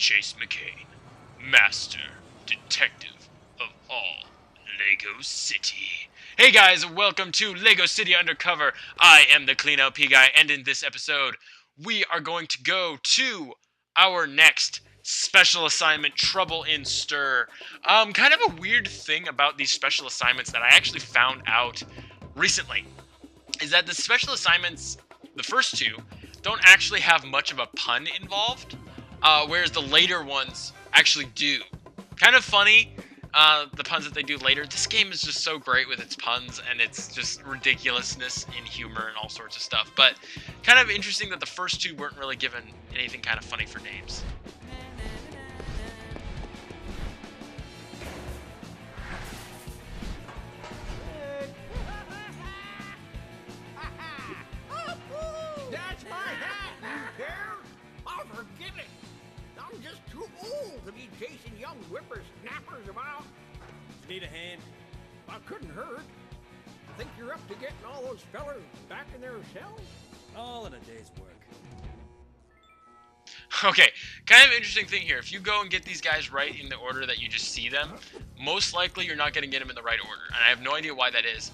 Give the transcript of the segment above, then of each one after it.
Chase McCain, Master Detective of all Lego City. Hey guys, welcome to Lego City Undercover. I am the CleanLPGuy, and in this episode, we are going to go to our next special assignment, Trouble in Stir. Kind of a weird thing about these special assignments that I actually found out recently is that the special assignments, the first two, don't actually have much of a pun involved, whereas the later ones actually do. Kind of funny, the puns that they do later. This game is just so great with its puns and its just ridiculousness in humor and all sorts of stuff. But kind of interesting that the first two weren't really given anything kind of funny for names. That's my hat, you care? Oh, forgive it. I'm just too old to be chasing young whippersnappers about. Need a hand? I couldn't hurt. Think you're up to getting all those fellers back in their cells? All in a day's work. Okay, kind of interesting thing here. If you go and get these guys right in the order that you just see them, most likely you're not going to get them in the right order. And I have no idea why that is.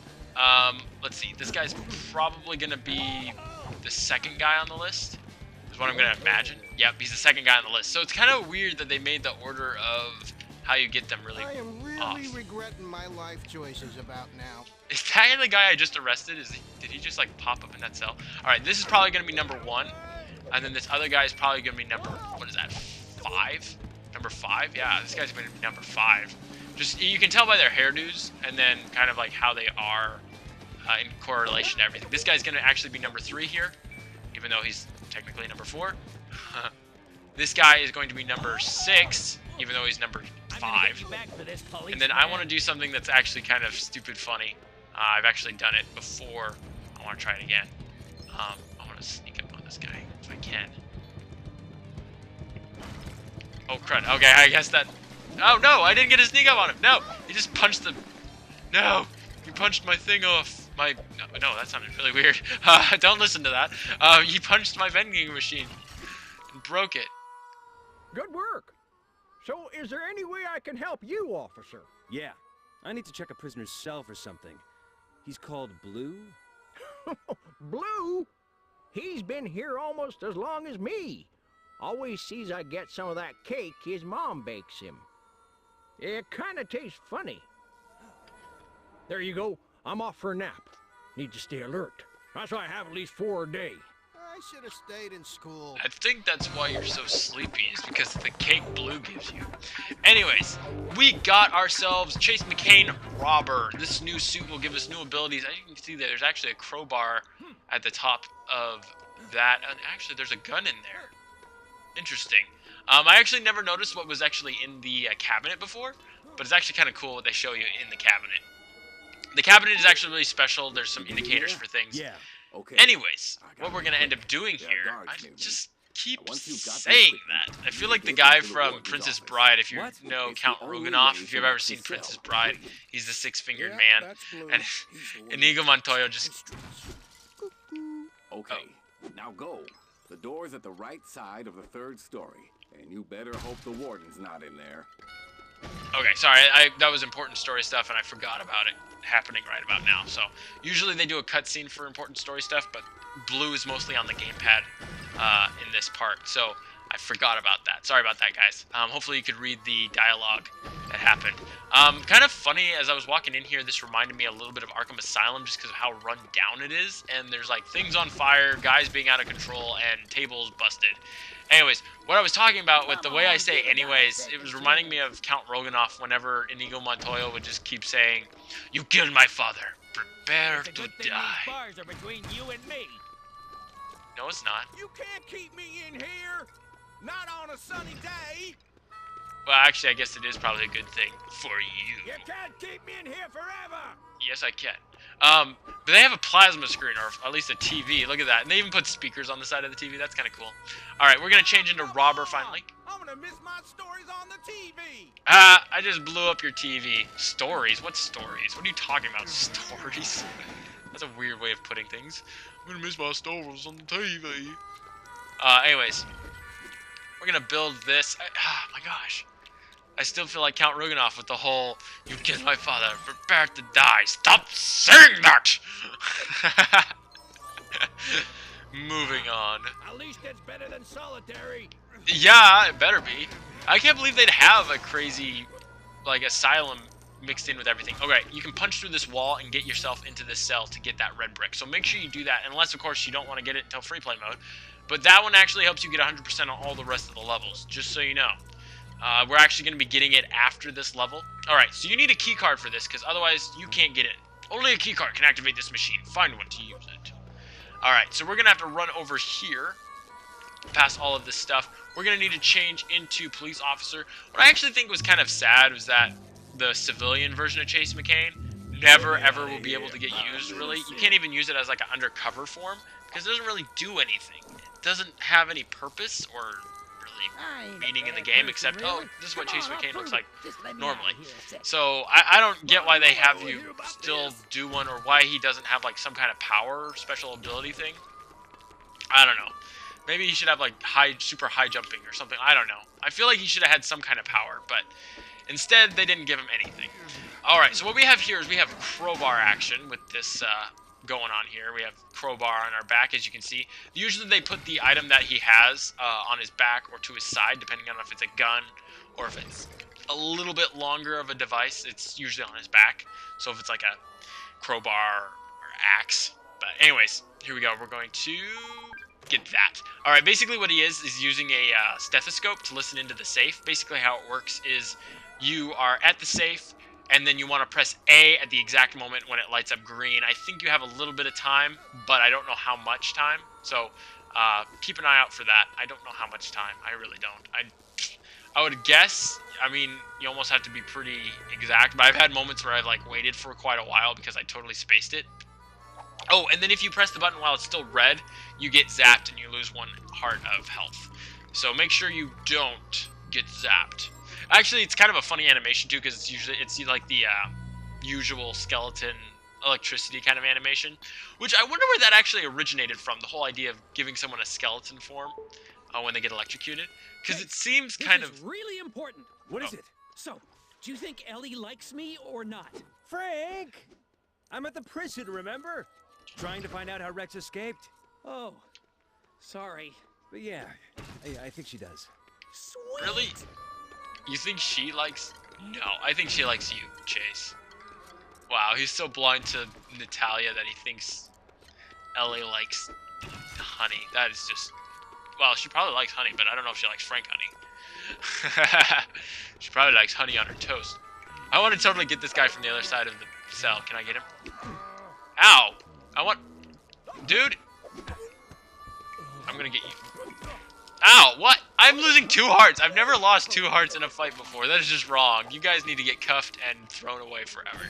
Let's see. This guy's probably going to be the second guy on the list, is what I'm going to imagine. Yep, he's the second guy on the list. So it's kind of weird that they made the order of how you get them really I am really off. regretting my life choices about now. Is that the guy I just arrested? Did he just like pop up in that cell? Alright, this is probably going to be number 1. And then this other guy is probably going to be number, what is that, 5? Number 5? Yeah, this guy's going to be number 5. Just, you can tell by their hairdos and then kind of like how they are in correlation to everything. This guy's going to actually be number 3 here, even though he's technically number 4. This guy is going to be number 6, even though he's number 5. And then I want to do something that's actually kind of stupid funny. I've actually done it before. I want to try it again. I want to sneak up on this guy if I can. Oh crud. Okay, I guess that... Oh no, I didn't get a sneak up on him. No, he just punched the... No, he punched my thing off. No, that sounded really weird. Don't listen to that. He punched my vending machine and broke it. Good work. So, is there any way I can help you, officer? Yeah. I need to check a prisoner's cell for something. He's called Blue? Blue? He's been here almost as long as me. Always sees I get some of that cake his mom bakes him. It kinda tastes funny. There you go. I'm off for a nap. Need to stay alert. That's why I have at least 4 a day. I should have stayed in school. I think that's why you're so sleepy, is because of the cake Blue gives you. Anyways, we got ourselves Chase McCain Robber. This new suit will give us new abilities. As you can see there, there's actually a crowbar at the top of that. And actually, there's a gun in there. Interesting. I actually never noticed what was actually in the cabinet before, but it's actually kind of cool what they show you in the cabinet. The cabinet is actually really special. There's some indicators for things. Yeah. Okay. Anyways, what we're going to end up doing here, I just keep saying that. I feel like the guy from Princess Bride, if you know Count Roganoff, if you've ever seen Princess Bride, he's the six-fingered man. And Inigo Montoya just... Okay, now go. The door's at the right side of the 3rd story, and you better hope the warden's not in there. Okay, sorry, that was important story stuff, and I forgot about it happening right about now. So, usually they do a cutscene for important story stuff, but Blue is mostly on the gamepad in this part, so I forgot about that. Sorry about that, guys. Hopefully you could read the dialogue that happened. Kind of funny, as I was walking in here, this reminded me a little bit of Arkham Asylum, just because of how run down it is, and there's like things on fire, guys being out of control, and tables busted. Anyways, what I was talking about with the way I say anyways, it was reminding me of Count Roganoff whenever Inigo Montoya would just keep saying, "You killed my father. Prepare to die." These bars are between you and me. No, it's not. You can't keep me in here. Not on a sunny day. Well, actually, I guess it is probably a good thing for you. You can't keep me in here forever. Yes, I can. But they have a plasma screen, or at least a TV. Look at that. And they even put speakers on the side of the TV. That's kind of cool. All right, we're going to change into Robber finally. I'm going to miss my stories on the TV. I just blew up your TV. Stories? What stories? What are you talking about? Stories? That's a weird way of putting things. I'm going to miss my stories on the TV. Anyways. We're gonna build this. Oh my gosh. I still feel like Count Ruganoff with the whole, "You killed my father, prepare to die." Stop saying that! Moving on. At least it's better than solitary. Yeah, it better be. I can't believe they'd have a crazy, like, asylum mixed in with everything. Okay, you can punch through this wall and get yourself into this cell to get that red brick. So make sure you do that, unless, of course, you don't want to get it until free play mode. But that one actually helps you get 100% on all the rest of the levels, just so you know. We're actually going to be getting it after this level. Alright, so you need a key card for this, because otherwise you can't get in. Only a key card can activate this machine. Find one to use it. Alright, so we're going to have to run over here, past all of this stuff. We're going to need to change into police officer. What I actually think was kind of sad was that the civilian version of Chase McCain never ever will be able to get used, really. You can't even use it as like an undercover form, because it doesn't really do anything. It doesn't have any purpose or really meaning in the game, except, oh, this is what Chase McCain looks like normally. So I don't get why they have you still do one, or why he doesn't have like some kind of power or special ability thing. I don't know. Maybe he should have like super high jumping or something. I don't know. I feel like he should have had some kind of power, but instead they didn't give him anything. Alright, so what we have here is we have crowbar action with this going on here. We have crowbar on our back, as you can see. Usually they put the item that he has on his back or to his side, depending on if it's a gun or if it's a little bit longer of a device. It's usually on his back. So if it's like a crowbar or axe. But anyways, here we go. We're going to get that. Alright, basically what he is using a stethoscope to listen into the safe. Basically how it works is you are at the safe, and then you want to press A at the exact moment when it lights up green. I think you have a little bit of time, but I don't know how much time. So keep an eye out for that. I don't know how much time. I really don't. I would guess, I mean, you almost have to be pretty exact, but I've had moments where I've like waited for quite a while because I totally spaced it. Oh, and then if you press the button while it's still red, you get zapped and you lose 1 heart of health. So make sure you don't get zapped. Actually, it's kind of a funny animation too, because it's like the usual skeleton electricity kind of animation, which I wonder where that actually originated from. The whole idea of giving someone a skeleton form when they get electrocuted, because it seems kind of really important. What is it? So, do you think Ellie likes me or not? Frank! I'm at the prison, remember? Trying to find out how Rex escaped. Oh, sorry. But yeah, I think she does. Sweet. Really? You think she likes... No, I think she likes you, Chase. Wow, he's so blind to Natalia that he thinks Ellie likes honey. That is just... Well, she probably likes honey, but I don't know if she likes Frank honey. She probably likes honey on her toast. I want to totally get this guy from the other side of the cell. Can I get him? Ow! I want... Dude! I'm gonna get you. Ow! What? I'm losing 2 hearts. I've never lost 2 hearts in a fight before. That is just wrong. You guys need to get cuffed and thrown away forever.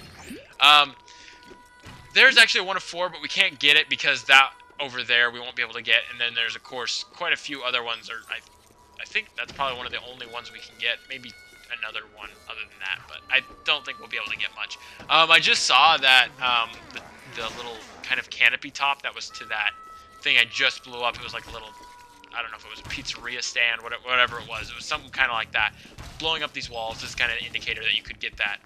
There's actually a 1 of 4, but we can't get it because that over there we won't be able to get. And then there's, of course, quite a few other ones. Or I think that's probably one of the only ones we can get. Maybe another one other than that, but I don't think we'll be able to get much. I just saw that the little kind of canopy top that was to that thing I just blew up. It was like a little... I don't know if it was a pizzeria stand, whatever it was. It was something kind of like that. Blowing up these walls is kind of an indicator that you could get that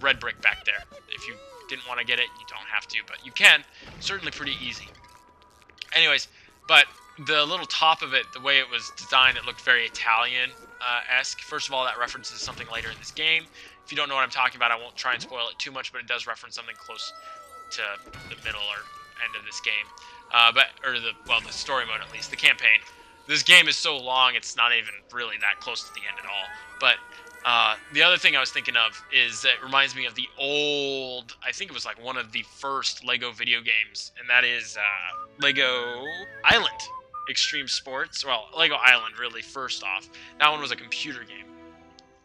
red brick back there. If you didn't want to get it, you don't have to, but you can. Certainly pretty easy. Anyways, but the little top of it, the way it was designed, it looked very Italian-esque. First of all, that references something later in this game. If you don't know what I'm talking about, I won't try and spoil it too much, but it does reference something close to the middle or end of this game. The story mode at least, the campaign. This game is so long, it's not even really that close to the end at all. But the other thing I was thinking of is that it reminds me of the old, I think it was like one of the first LEGO video games, and that is LEGO Island Extreme Sports. Well, LEGO Island, really, first off. That one was a computer game.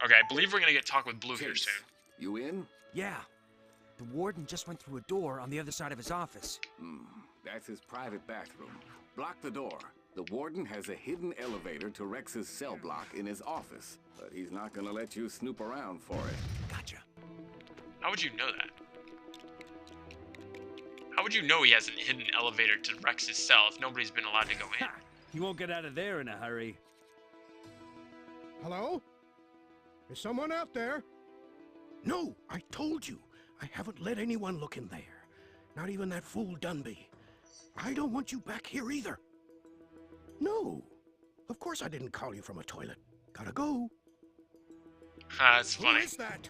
Okay, I believe we're going to get talk with Blue here soon. You in? Yeah. The warden just went through a door on the other side of his office. That's his private bathroom. Block the door. The warden has a hidden elevator to Rex's cell block in his office, but he's not gonna let you snoop around for it. Gotcha. How would you know that? How would you know he has a hidden elevator to Rex's cell if nobody's been allowed to go in? He won't get out of there in a hurry. Hello? Is someone out there? No, I told you. I haven't let anyone look in there. Not even that fool Dunby. I don't want you back here either. No. Of course I didn't call you from a toilet. Gotta go. That's funny. Who is that?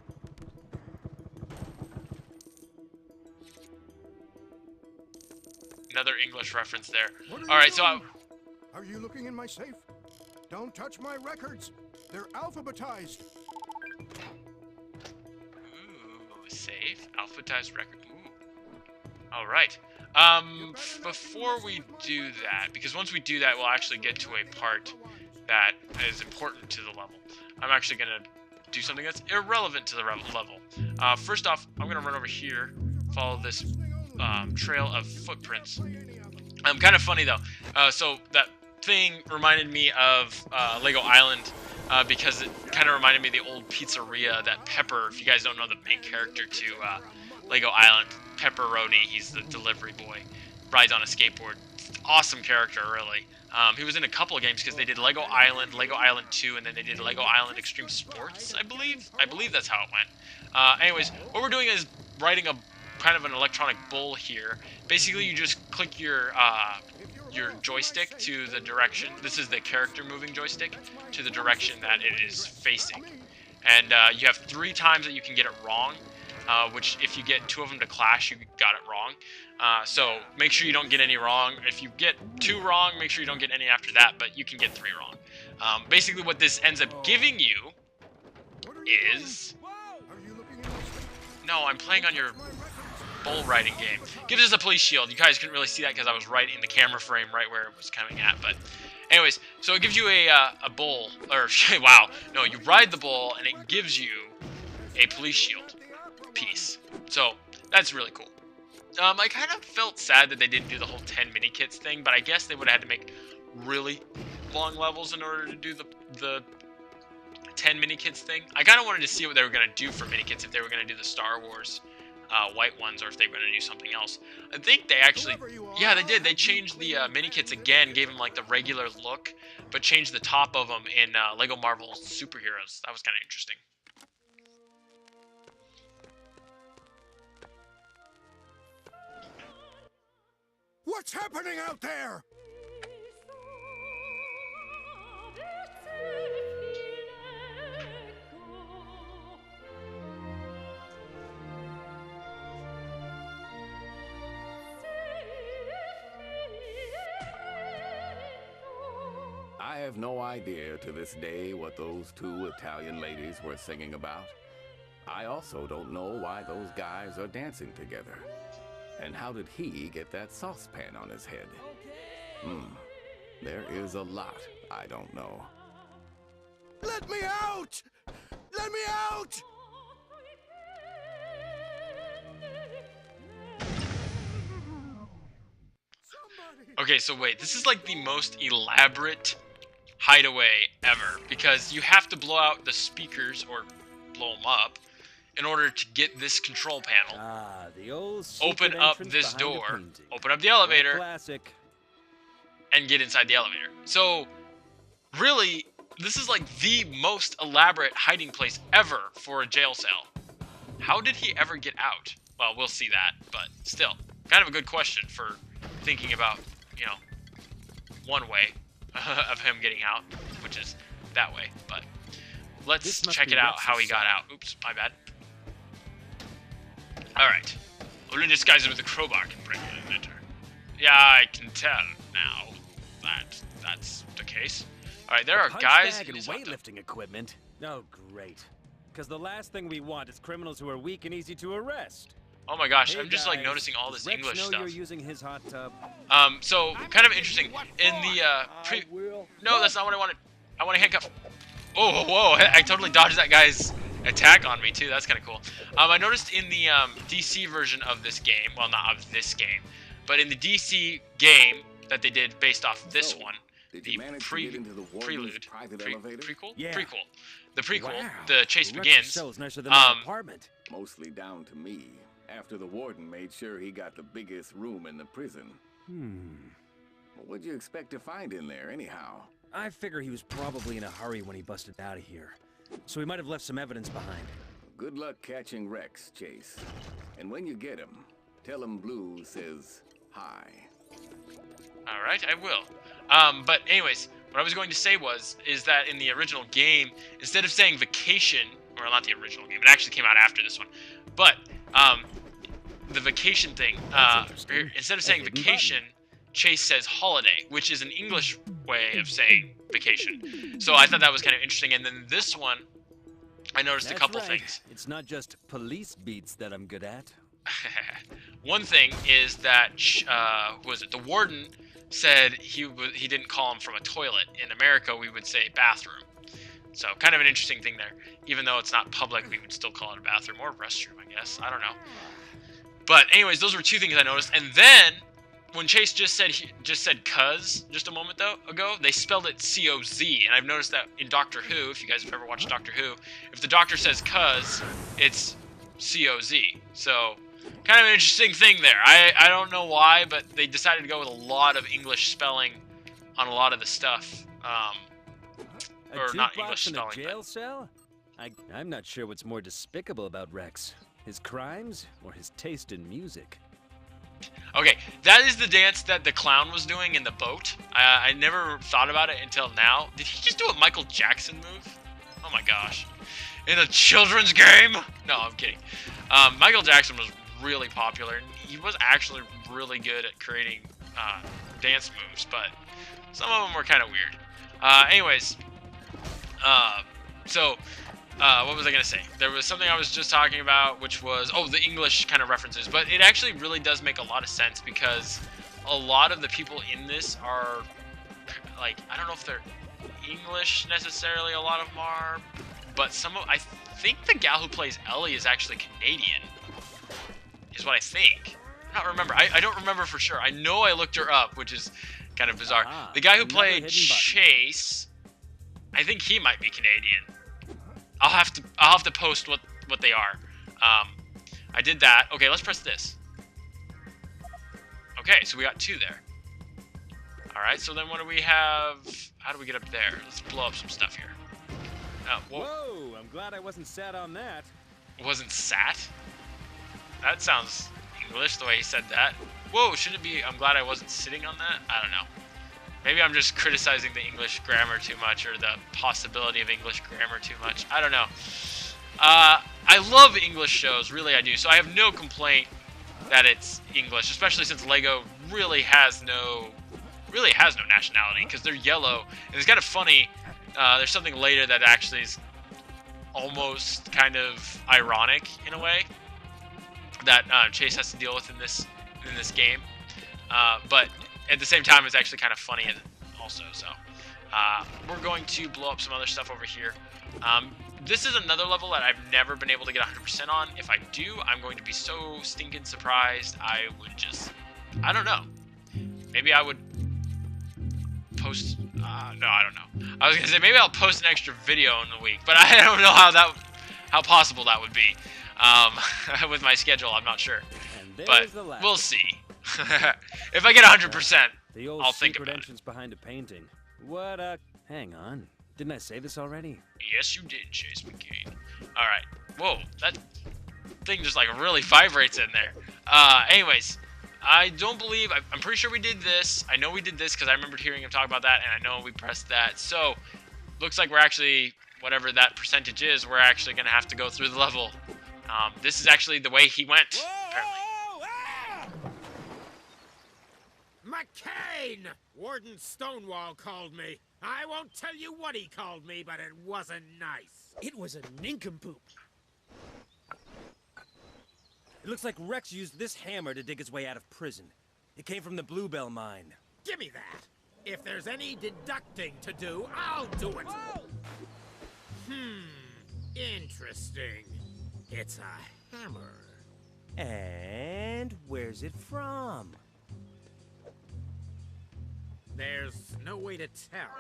Another English reference there. What are All you right, so doing? Are you looking in my safe? Don't touch my records. They're alphabetized. Ooh, safe, alphabetized record. Ooh. All right. Before we do that, because once we do that, we'll actually get to a part that is important to the level. I'm actually gonna do something that's irrelevant to the level. First off, I'm gonna run over here, follow this trail of footprints. Kind of funny though. So that thing reminded me of Lego Island because it kind of reminded me of the old pizzeria that Pepper, if you guys don't know the main character to Lego Island, Pepperoni, he's the delivery boy, rides on a skateboard. Awesome character, really. He was in a couple of games because they did Lego Island 2, and then they did Lego Island Extreme Sports, I believe. I believe that's how it went. Anyways, what we're doing is writing a kind of an electronic bowl here. Basically, you just click your joystick to the direction. This is the character moving joystick to the direction that it is facing. And you have 3 times that you can get it wrong, which if you get 2 of them to clash, you got it wrong. So make sure you don't get any wrong. If you get 2 wrong, make sure you don't get any after that, but you can get 3 wrong. Basically, what this ends up giving you is... No, I'm playing on your bull riding game. Gives us a police shield. You guys couldn't really see that because I was right in the camera frame, right where it was coming at. But anyways, so it gives you a bull, or wow, no, you ride the bull and it gives you a police shield piece. So that's really cool. I kind of felt sad that they didn't do the whole 10 mini kits thing, but I guess they would have had to make really long levels in order to do the 10 mini kits thing. I kind of wanted to see what they were going to do for mini kits, if they were going to do the Star Wars white ones, or if they were going to do something else. I think they actually, yeah, they did. They changed the mini kits again, gave them like the regular look, but changed the top of them in Lego Marvel Superheroes. That was kind of interesting. What's happening out there? I have no idea to this day what those 2 Italian ladies were singing about. I also don't know why those guys are dancing together. And how did he get that saucepan on his head? There is a lot I don't know. Let me out! Let me out! Okay, so wait, this is like the most elaborate hideaway ever, because you have to blow out the speakers, or blow them up, in order to get this control panel. Ah, the old Open secret up entrance this behind a door, painting. open up the elevator, Classic. and get inside the elevator. So, really, this is like the most elaborate hiding place ever for a jail cell. How did he ever get out? Well, we'll see that, but still, kind of a good question for thinking about, you know, one way of him getting out, which is that way. But let's check it out how he got out. Oops, my bad. Alright. Only disguised with a crowbar can bring in and enter. Yeah, I can tell now that that's the case. Alright, there are guys Bag in and his hot tub. weightlifting equipment. Oh, great. Because the last thing we want is criminals who are weak and easy to arrest. Oh my gosh, Hey I'm just like guys, noticing all does this Rex English know stuff. You're using his hot tub. So kind of interesting. In the No, that's not what I wanted. I want a handcuff. Oh, whoa! I totally dodged that guy's attack on me too. That's kind of cool. I noticed in the DC version of this game, well, not of this game, but in the DC game that they did based off this one, Did the you manage to get into the warden's prelude, private elevator? prequel, Yeah. the prequel, Wow. the chase Rex's begins. cell's nicer than my apartment. Mostly down to me, after the warden made sure he got the biggest room in the prison. What would you expect to find in there, anyhow? I figure he was probably in a hurry when he busted out of here. So he might have left some evidence behind. Good luck catching Rex, Chase. And when you get him, tell him Blue says hi. All right, I will. But anyways, what I was going to say is that in the original game, instead of saying vacation, or not the original game, it actually came out after this one, but the vacation thing, instead of saying vacation, Chase says holiday, which is an English way of saying vacation. So I thought that was kind of interesting. And then this one, I noticed a couple things. It's not just police beats that I'm good at. One thing is that the warden said he didn't call him from a toilet. In America, we would say bathroom. So kind of an interesting thing there. Even though it's not public, we would still call it a bathroom or restroom, I guess. I don't know. But anyways, those were two things I noticed. And then when Chase just said cuz just a moment ago, they spelled it C-O-Z, and I've noticed that in Doctor Who, if you guys have ever watched Doctor Who, if the doctor says cuz, it's C-O-Z. So kind of an interesting thing there. I don't know why, but they decided to go with a lot of English spelling on a lot of the stuff. Or not English spelling. A jail cell? I'm not sure what's more despicable about Rex. His crimes or his taste in music. Okay, that is the dance that the clown was doing in the boat. I never thought about it until now. Did he just do a Michael Jackson move? Oh my gosh. In a children's game? No, I'm kidding. Michael Jackson was really popular, and he was actually really good at creating dance moves, but some of them were kind of weird. Anyways, what was I going to say? There was something I was just talking about, which was, the English kind of references. But it actually really does make a lot of sense because a lot of the people in this are, like, I don't know if they're English necessarily, a lot of them are. But I think the gal who plays Ellie is actually Canadian, is what I think. I don't remember for sure. I know I looked her up, which is kind of bizarre. The guy who played Chase, I think he might be Canadian. I'll have to post what they are. I did that. Okay, let's press this. Okay, so we got 2 there. All right, so then what do we have? How do we get up there? Let's blow up some stuff here. Whoa, I'm glad I wasn't sat on that. Wasn't sat? That sounds English the way he said that. Whoa, should it be I'm glad I wasn't sitting on that? I don't know. Maybe I'm just criticizing the English grammar too much, or the possibility of English grammar too much. I don't know. I love English shows, really I do. So I have no complaint that it's English, especially since Lego really has no nationality, because they're yellow. And it's kind of funny. There's something later that actually is almost kind of ironic in a way that Chase has to deal with in this game. But at the same time, it's actually kind of funny also. So we're going to blow up some other stuff over here. This is another level that I've never been able to get 100% on. If I do, I'm going to be so stinking surprised. I don't know. Maybe I would post, no, I don't know. I was going to say, maybe I'll post an extra video in the week, but I don't know how possible that would be. With my schedule, I'm not sure. But we'll see. If I get 100%, I'll think about it. Entrance behind a painting. What hang on. Didn't I say this already? Yes, you did, Chase McCain. Alright. Whoa, that thing just like really vibrates in there. Anyways, I'm pretty sure we did this. I know we did this because I remembered hearing him talk about that, and I know we pressed that. So, looks like we're actually, whatever that percentage is, we're actually going to have to go through the level. This is actually the way he went, apparently. McCain! Warden Stonewall called me. I won't tell you what he called me, but it wasn't nice. It was a nincompoop. It looks like Rex used this hammer to dig his way out of prison. It came from the Bluebell mine. Give me that. If there's any deducting to do, I'll do it. Whoa. Interesting. It's a hammer. And where's it from? There's no way to tell,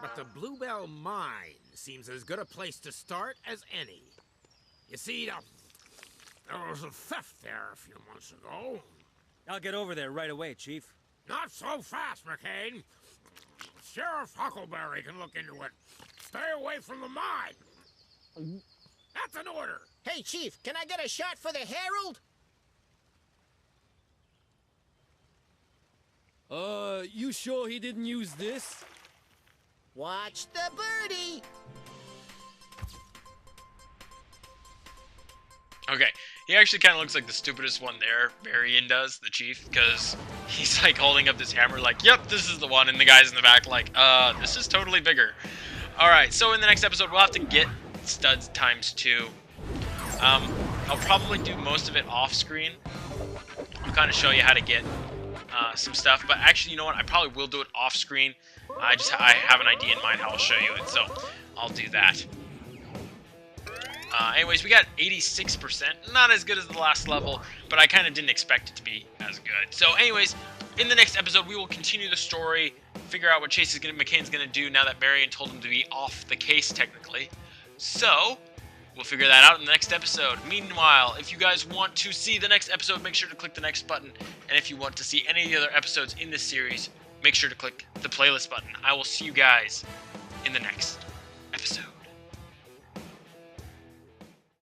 but the Bluebell Mine seems as good a place to start as any. You see, there was a theft there a few months ago. I'll get over there right away, Chief. Not so fast, McCain. Sheriff Huckleberry can look into it. Stay away from the mine. That's an order. Hey, Chief, can I get a shot for the Herald? You sure he didn't use this? Watch the birdie. Okay, he actually kind of looks like the stupidest one there, Marion does, the chief, because he's like holding up this hammer like, yep, this is the one, and the guy's in the back like, this is totally bigger. Alright, so in the next episode, we'll have to get studs ×2. I'll probably do most of it off screen. I'll kind of show you how to get some stuff, but actually, you know what, I probably will do it off screen. I have an idea in mind how I'll show you it, so I'll do that. Anyways, we got 86%. Not as good as the last level, but I kind of didn't expect it to be as good. So anyways, in the next episode, we will continue the story, figure out what McCain's going to do now that Marion told him to be off the case, technically. So, we'll figure that out in the next episode. Meanwhile, if you guys want to see the next episode, make sure to click the next button. And if you want to see any of the other episodes in this series, make sure to click the playlist button. I will see you guys in the next